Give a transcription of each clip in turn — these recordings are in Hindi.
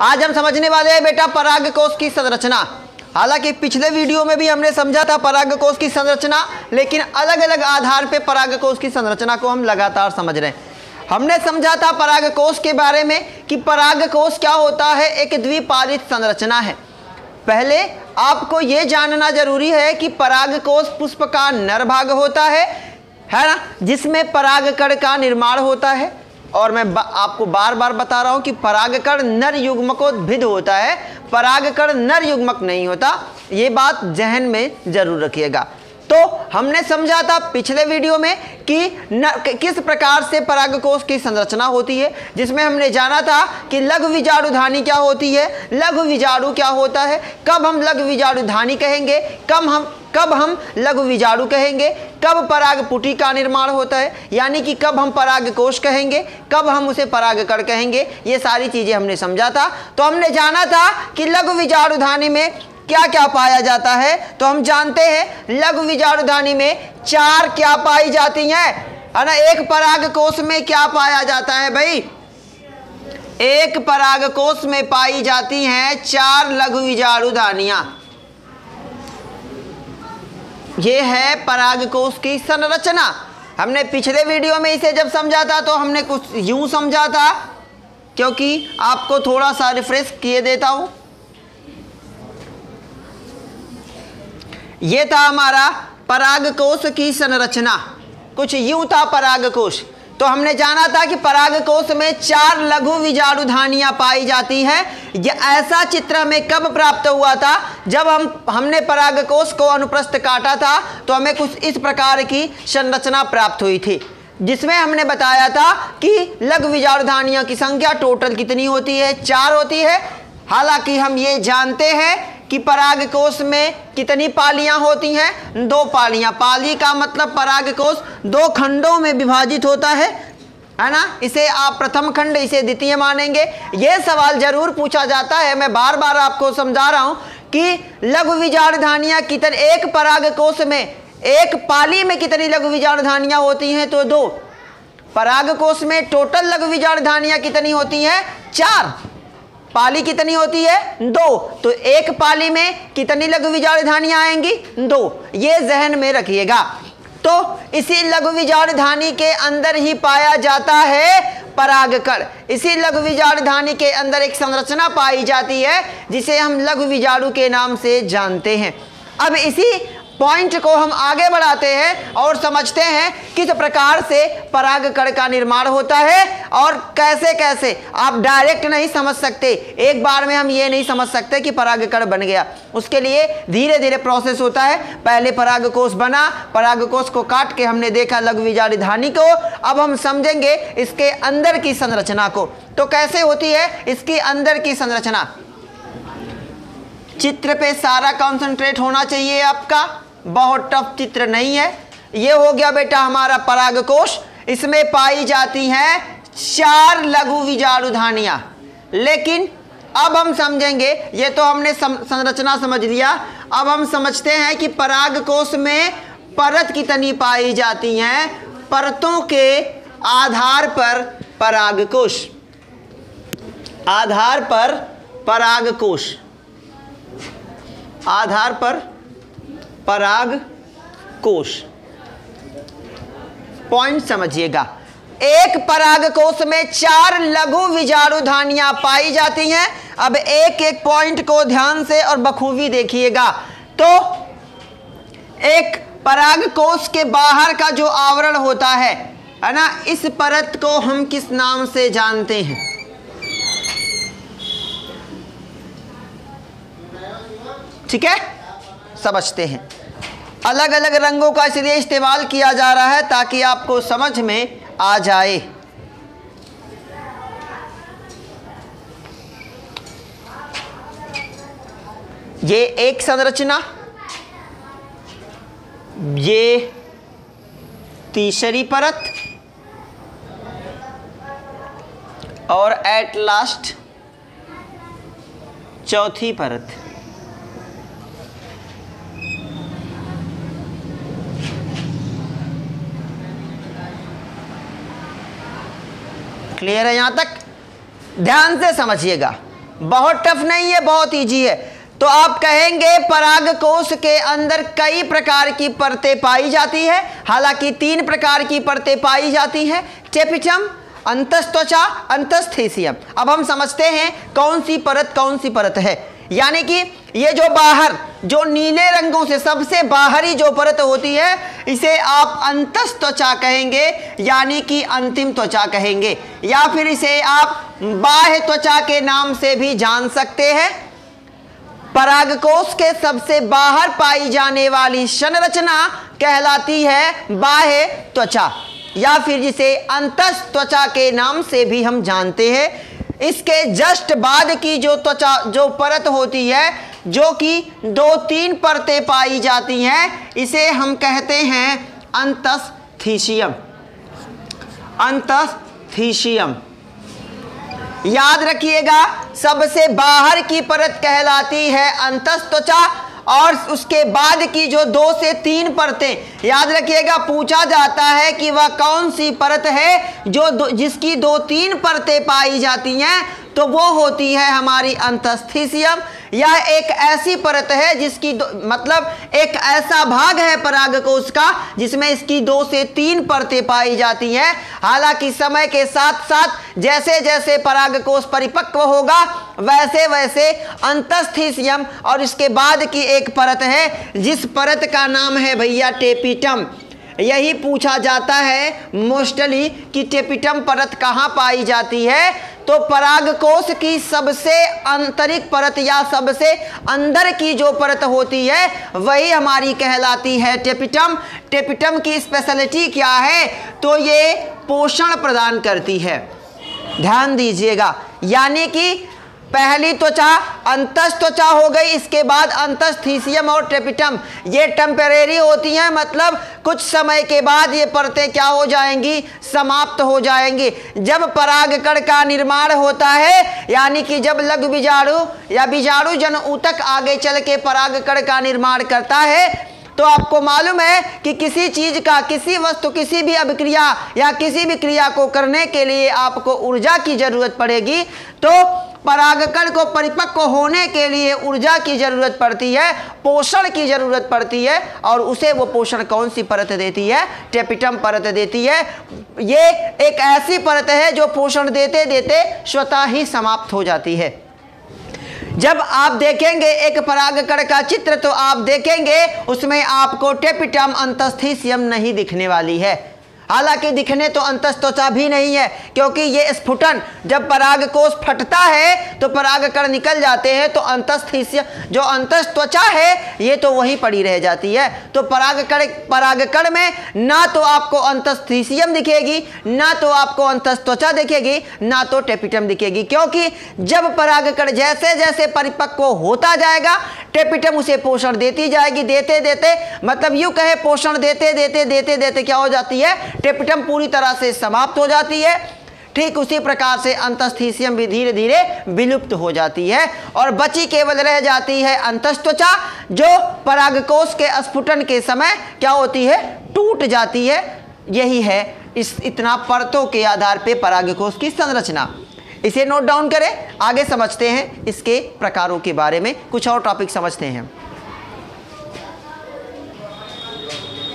आज हम समझने वाले हैं बेटा परागकोश की संरचना। हालांकि पिछले वीडियो में भी हमने समझा था परागकोश की संरचना, लेकिन अलग अलग आधार पे परागकोश की संरचना को हम लगातार समझ रहे हैं। हमने समझा था परागकोश के बारे में कि परागकोश क्या होता है, एक द्विपालित संरचना है। पहले आपको यह जानना जरूरी है कि परागकोश पुष्प का नर भाग होता है ना, जिसमें परागकण का निर्माण होता है। और मैं आपको बार बार बता रहा हूं कि परागकण नर युग्मकोद्भिद होता है, परागकण नर युग्मक नहीं होता। ये बात जहन में जरूर रखिएगा। तो हमने समझा था पिछले वीडियो में कि किस प्रकार से परागकोश की संरचना होती है, जिसमें हमने जाना था कि लघु बीजाणुधानी क्या होती है, लघु बीजाणु क्या होता है, कब हम लघु बीजाणुधानी कहेंगे, कब हम लघु बीजाणु कहेंगे, कब परागपुटी का निर्माण होता है, यानी कि कब हम परागकोश कहेंगे, कब हम उसे परागकण कहेंगे। ये सारी चीजें हमने समझा था। तो हमने जाना था कि लघु बीजाणुधानी में क्या क्या पाया जाता है। तो हम जानते हैं लघु बीजाणुधानी में 4 क्या पाई जाती हैं, है ना। एक परागकोश में क्या पाया जाता है भाई, एक परागकोश में पाई जाती हैं 4 लघु बीजाणुधानियां। ये है परागकोश की संरचना। हमने पिछले वीडियो में इसे जब समझा था तो हमने कुछ यूं समझा था, क्योंकि आपको थोड़ा सा रिफ्रेश किए देता हूं। ये था हमारा परागकोश की संरचना, कुछ यूं था परागकोश। तो हमने जाना था कि परागकोश में 4 लघु बीजाणुधानियां पाई जाती हैं। यह ऐसा चित्र हमें कब प्राप्त हुआ था, जब हमने परागकोश को अनुप्रस्थ काटा था तो हमें कुछ इस प्रकार की संरचना प्राप्त हुई थी, जिसमें हमने बताया था कि लघु बीजाणुधानियों की संख्या टोटल कितनी होती है, 4 होती है। हालांकि हम ये जानते हैं कि परागकोश में कितनी पालियां होती हैं, 2 पालियां। पाली का मतलब परागकोश 2 खंडों में विभाजित होता है ना। इसे आप प्रथम खंड, इसे द्वितीय मानेंगे। यह सवाल जरूर पूछा जाता है, मैं बार बार आपको समझा रहा हूं कि लघु बीजाणुधानियां कितने, एक परागकोश में एक पाली में कितनी लघु बीजाणुधानियां होती हैं, तो 2। परागकोश में टोटल लघु बीजाणुधानियां कितनी होती हैं, 4। पाली कितनी होती है, 2। तो एक पाली में कितनी लघु बीजाणुधानियां आएंगी, 2। ये जहन में रखिएगा। तो इसी लघु बीजाणुधानी के अंदर ही पाया जाता है परागकण। इसी लघु बीजाणुधानी के अंदर एक संरचना पाई जाती है जिसे हम लघु बीजाणु के नाम से जानते हैं। अब इसी पॉइंट को हम आगे बढ़ाते हैं और समझते हैं किस प्रकार से परागकण का निर्माण होता है और कैसे कैसे। आप डायरेक्ट नहीं समझ सकते, एक बार में हम ये नहीं समझ सकते कि परागकण बन गया। उसके लिए धीरे धीरे प्रोसेस होता है। पहले परागकोश बना, परागकोश को काट के हमने देखा लघु बीजाणुधानी को। अब हम समझेंगे इसके अंदर की संरचना को। तो कैसे होती है इसकी अंदर की संरचना। चित्र पे सारा कॉन्सेंट्रेट होना चाहिए आपका, बहुत टफ चित्र नहीं है। ये हो गया बेटा हमारा परागकोश। इसमें पाई जाती हैं 4 लघु बीजाणुधानियां। लेकिन अब हम समझेंगे, ये तो हमने संरचना समझ लिया। अब हम समझते हैं कि परागकोश में परत कितनी पाई जाती हैं। परतों के आधार पर परागकोश, आधार पर परागकोश, आधार पर परागकोश। पॉइंट समझिएगा, एक परागकोश में 4 लघु बीजाणुधानियां पाई जाती हैं। अब एक एक पॉइंट को ध्यान से और बखूबी देखिएगा। तो एक परागकोश के बाहर का जो आवरण होता है ना, इस परत को हम किस नाम से जानते हैं। ठीक है, समझते हैं। अलग अलग रंगों का इसलिए इस्तेमाल किया जा रहा है ताकि आपको समझ में आ जाए। ये एक संरचना, ये तीसरी परत और एट लास्ट चौथी परत। क्लियर है? यहां तक ध्यान से समझिएगा, बहुत टफ नहीं है, बहुत इजी है। तो आप कहेंगे परागकोश के अंदर कई प्रकार की परतें पाई जाती है। हालांकि 3 प्रकार की परतें पाई जाती हैं, टेपिटम, अंतस्त्वचा, अंतस्थीसियम। अब हम समझते हैं कौन सी परत है। यानी कि ये जो बाहर, जो नीले रंगों से सबसे बाहरी जो परत होती है, इसे आप अंतस्त्वचा कहेंगे, यानी कि अंतिम त्वचा कहेंगे, या फिर इसे आप बाह्य त्वचा के नाम से भी जान सकते हैं। परागकोश के सबसे बाहर पाई जाने वाली संरचना कहलाती है बाह्य त्वचा, या फिर जिसे अंतस्त्वचा के नाम से भी हम जानते हैं। इसके जस्ट बाद की जो त्वचा, जो परत होती है, जो कि 2-3 परतें पाई जाती हैं, इसे हम कहते हैं अंतस्थीसियम। अंतस्थीसियम याद रखिएगा, सबसे बाहर की परत कहलाती है अंतस्त्वचा, और उसके बाद की जो 2 से 3 परतें, याद रखिएगा, पूछा जाता है कि वह कौन सी परत है जो जिसकी 2-3 परतें पाई जाती हैं, तो वो होती है हमारी अंतस्थीसियम। यह एक ऐसी परत है जिसकी मतलब एक ऐसा भाग है परागकोश का जिसमें इसकी 2 से 3 परतें पाई जाती हैं। हालांकि समय के साथ साथ जैसे जैसे परागकोश परिपक्व होगा, वैसे वैसे अंतस्थीसियम और इसके बाद की एक परत है जिस परत का नाम है भैया टेपिटम। यही पूछा जाता है मोस्टली कि टेपिटम परत कहाँ पाई जाती है। तो परागकोश की सबसे आंतरिक परत या सबसे अंदर की जो परत होती है, वही हमारी कहलाती है टेपिटम। टेपिटम की स्पेशलिटी क्या है? तो ये पोषण प्रदान करती है। ध्यान दीजिएगा, यानी कि पहली त्वचा अंतस्त्वचा हो गई, इसके बाद अंतस्थीसियम और टेपिटम, ये टेम्परेरी होती हैं, मतलब कुछ समय के बाद ये परतें क्या हो जाएंगी? समाप्त हो जाएंगी। जब परागकण का निर्माण होता है, यानी कि जब लघु बीजाणु या बीजाणु जन ऊतक आगे चल के परागकण का निर्माण करता है, तो आपको मालूम है कि किसी चीज का, किसी वस्तु, किसी भी अभिक्रिया या किसी भी क्रिया को करने के लिए आपको ऊर्जा की जरूरत पड़ेगी। तो परागकण को परिपक्व होने के लिए ऊर्जा की जरूरत पड़ती है, पोषण की जरूरत पड़ती है, और उसे वो पोषण कौन सी परत देती है? टेपिटम परत देती है। ये एक ऐसी परत है जो पोषण देते देते स्वतः ही समाप्त हो जाती है। जब आप देखेंगे एक परागकण का चित्र, तो आप देखेंगे उसमें आपको टेपिटम अंतस्थीसियम नहीं दिखने वाली है। हालांकि दिखने तो अंतस्त्वचा भी नहीं है, क्योंकि ये स्फुटन, जब परागकोश फटता है तो परागकण निकल जाते हैं, तो अंतस्थीसियम जो अंतस्त्वचा है ये तो वहीं पड़ी रह जाती है। तो परागकण में ना तो आपको अंतस्थीसियम दिखेगी, ना तो आपको अंतस्त्वचा दिखेगी, ना तो टेपिटम दिखेगी, क्योंकि जब परागकण जैसे जैसे परिपक्व होता जाएगा, टेपिटम उसे पोषण देती जाएगी, देते देते, मतलब यूं कहे पोषण देते देते देते देते क्या हो जाती है? टेपिटम पूरी तरह से समाप्त हो जाती है। ठीक उसी प्रकार से अंतस्थीसियम भी धीरे धीरे विलुप्त हो जाती है, और बची केवल रह जाती है अंतस्त्वचा, जो परागकोश के स्फुटन के समय क्या होती है? टूट जाती है। यही है इस इतना परतों के आधार पे परागकोश की संरचना। इसे नोट डाउन करें, आगे समझते हैं इसके प्रकारों के बारे में, कुछ और टॉपिक समझते हैं।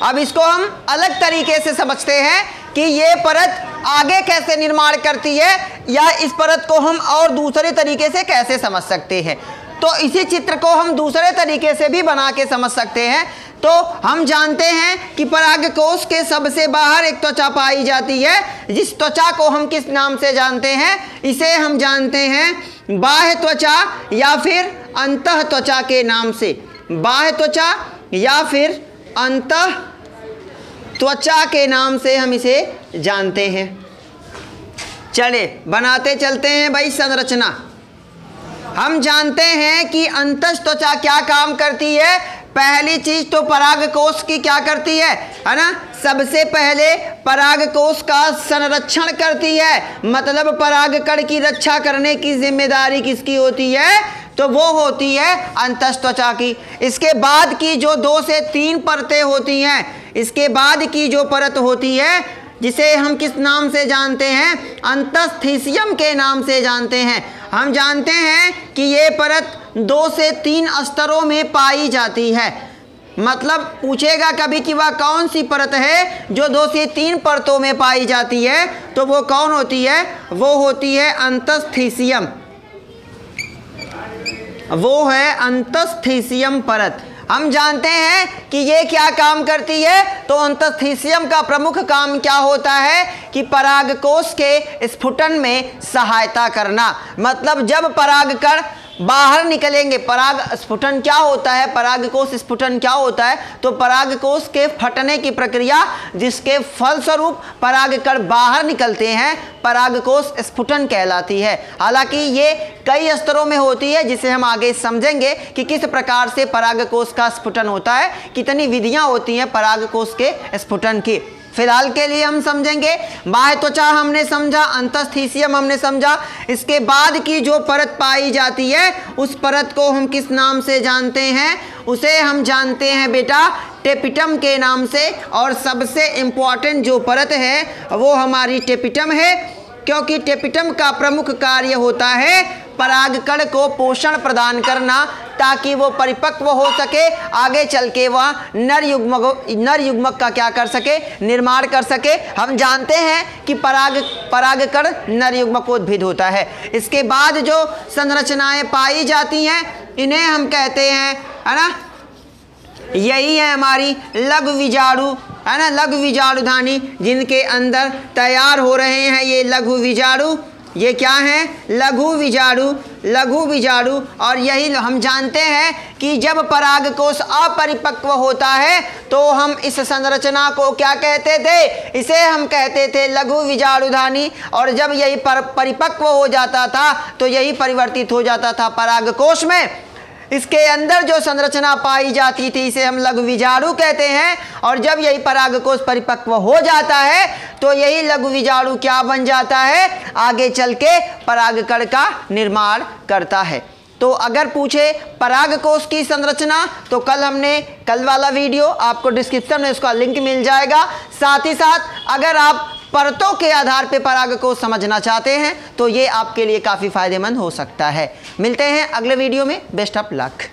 अब इसको हम अलग तरीके से समझते हैं कि ये परत आगे कैसे निर्माण करती है, या इस परत को हम और दूसरे तरीके से कैसे समझ सकते हैं। तो इसी चित्र को हम दूसरे तरीके से भी बना के समझ सकते हैं। तो हम जानते हैं कि परागकोश के सबसे बाहर एक त्वचा पाई जाती है, जिस त्वचा को हम किस नाम से जानते हैं? इसे हम जानते हैं बाह्य त्वचा या फिर अंतः त्वचा के नाम से। बाह्य त्वचा या फिर अंतः त्वचा के नाम से हम इसे जानते हैं। चले बनाते चलते हैं भाई संरचना। हम जानते हैं कि अंतस्त्वचा क्या काम करती है। पहली चीज तो परागकोश की क्या करती है ना? सबसे पहले परागकोश का संरक्षण करती है, मतलब परागकण की रक्षा करने की जिम्मेदारी किसकी होती है? तो वो होती है अंतस्त्वचा की। इसके बाद की जो 2 से 3 परतें होती हैं, इसके बाद की जो परत होती है, जिसे हम किस नाम से जानते हैं? अंतस्थीसियम के नाम से जानते हैं। हम जानते हैं कि ये परत 2 से 3 स्तरों में पाई जाती है। मतलब पूछेगा कभी कि वह कौन सी परत है जो 2 से 3 परतों में पाई जाती है, तो वो कौन होती है? वो होती है अंतस्थीसियम। वो है अंतस्थीसियम परत। हम जानते हैं कि ये क्या काम करती है, तो अंतस्थीसियम का प्रमुख काम क्या होता है कि परागकोश के स्फुटन में सहायता करना। मतलब जब परागकण बाहर निकलेंगे, पराग स्फुटन क्या होता है, परागकोश स्फुटन क्या होता है, तो परागकोश के फटने की प्रक्रिया जिसके फलस्वरूप परागकण बाहर निकलते हैं, परागकोश स्फुटन कहलाती है। हालांकि ये कई स्तरों में होती है, जिसे हम आगे समझेंगे कि किस प्रकार से परागकोश का स्फुटन होता है, कितनी विधियां होती हैं परागकोश के स्फुटन की। फिलहाल के लिए हम समझेंगे बाह्य त्वचा हमने समझा, अंतस्थीसियम हमने समझा। इसके बाद की जो परत पाई जाती है उस परत को हम किस नाम से जानते हैं? उसे हम जानते हैं बेटा टेपिटम के नाम से। और सबसे इम्पॉर्टेंट जो परत है वो हमारी टेपिटम है, क्योंकि टेपिटम का प्रमुख कार्य होता है परागकण को पोषण प्रदान करना, ताकि वो परिपक्व हो सके, आगे चल के वह नर युग्मक का क्या कर सके? निर्माण कर सके। हम जानते हैं कि परागकण नर युग्मकोद्भिद होता है। इसके बाद जो संरचनाएं पाई जाती हैं इन्हें हम कहते हैं, है ना, यही है हमारी लघु विजाणु, है ना, लघु विजाणुधानी, जिनके अंदर तैयार हो रहे हैं ये लघु विजाणु। ये क्या है? लघु विजाणु, लघु विजाणु। और यही हम जानते हैं कि जब परागकोश अपरिपक्व होता है तो हम इस संरचना को क्या कहते थे? इसे हम कहते थे लघु विजाणुधानी। और जब यही परिपक्व हो जाता था तो यही परिवर्तित हो जाता था परागकोश में। इसके अंदर जो संरचना पाई जाती थी इसे हम लघु विजाणु कहते हैं। और जब यही परागकोश परिपक्व हो जाता है तो यही लघु विजाणु क्या बन जाता है? आगे चल के परागकण का निर्माण करता है। तो अगर पूछे परागकोश की संरचना तो कल वाला वीडियो आपको डिस्क्रिप्शन में उसका लिंक मिल जाएगा। साथ ही साथ अगर आप परतों के आधार पर परागकोश समझना चाहते हैं तो ये आपके लिए काफ़ी फायदेमंद हो सकता है। मिलते हैं अगले वीडियो में। Best of luck.